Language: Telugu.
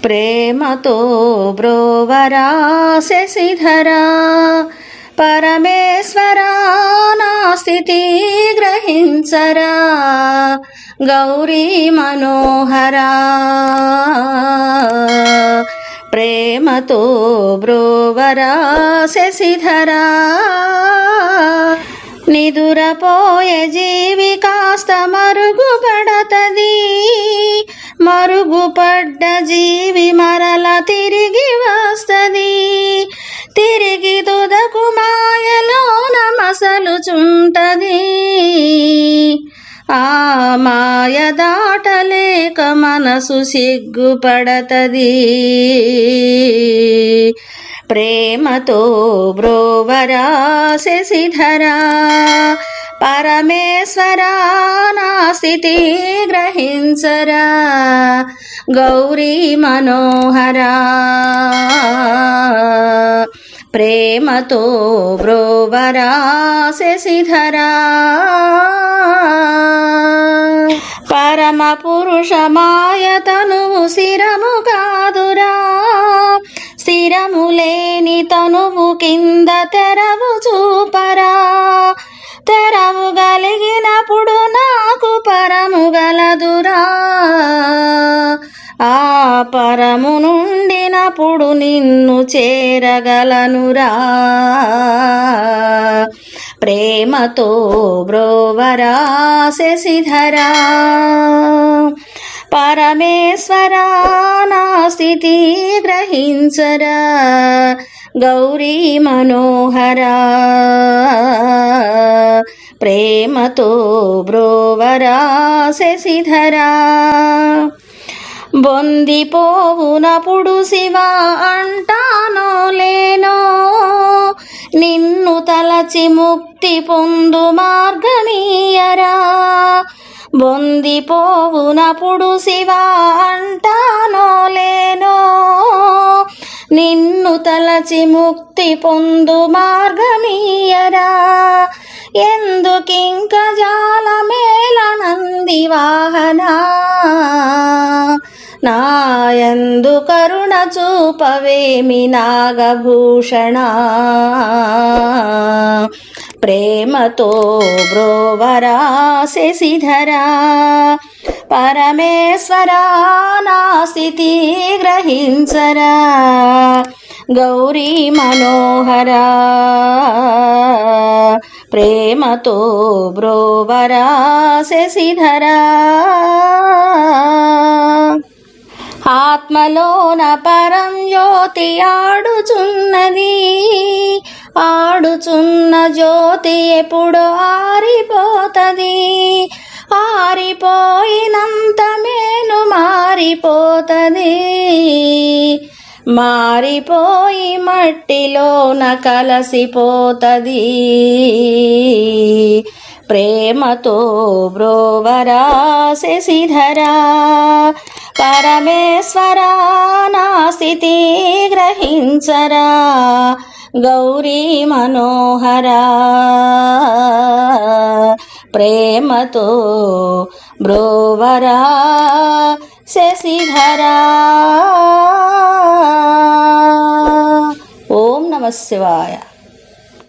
ప్రేమతో బ్రోవరా శశిధరా పరమేశ్వరా నా స్థితి గ్రహించరా గౌరీ మనోహరా ప్రేమతో బ్రోవరా శశిధరా నిదురపోయే జీవి కాస్త మరుగుపడతది మరుగుపడ్డ జీవి మరల తిరిగి వస్తది తిరిగి తుదకు మాయలోన మసలుచుంటది ఆ మాయ దాటలేక మనసు సిగ్గుపడతది ప్రేమతో బ్రోవరా శశిధరా పరమేశ్వరా నా స్థితి గ్రహించరా గౌరీ మనోహరా ప్రేమతో బ్రోవరా శశిధరా పరమ పురుష మాయతనువు శిరము కాదురా స్థిరము లేని తనువు కింద తెరవు చూపరా తెరవు గలిగినప్పుడు నాకు పరము గలదురా ఆ పరము నుండినప్పుడు నిన్ను చేరగలనురా ప్రేమతో బ్రోవరా శశిధరా పరమేశ్వరా నా స్థితి గ్రహించరా గౌరీ మనోహరా ప్రేమతో బ్రోవరా శశిధరా బొందిపోవునప్పుడు శివా అంటానో లేనో నిన్ను తలచి ముక్తి పొందు మార్గమీయరా బొందిపోవునప్పుడు శివా అంటానో లేనో నిన్ను తలచి ముక్తి పొందు మార్గమీయరా ఎందుకింక జాలమేల నంది వాహనా నాయందు కరుణ చూపవేమి నాగభూషణ ప్రేమతో బ్రోవరా శశిధరా పరమేశ్వరా నా స్థితి గ్రహించరా గౌరీ మనోహరా ప్రేమతో బ్రోవరా శశిధరా ఆత్మలోన పరం జ్యోతి ఆడుచున్నది ఆడుచున్న జ్యోతి ఎప్పుడు ఆరిపోతది ఆరిపోయినంత మేను మారిపోతది మారిపోయి మట్టిలోన కలసిపోతది ప్రేమతో బ్రోవరా శశిధరా పరమేశ్వరా నా స్థితి గ్రహించరా గౌరీ మనోహరా ప్రేమతో బ్రోవరా శశిధరా ఓం నమః శివాయ.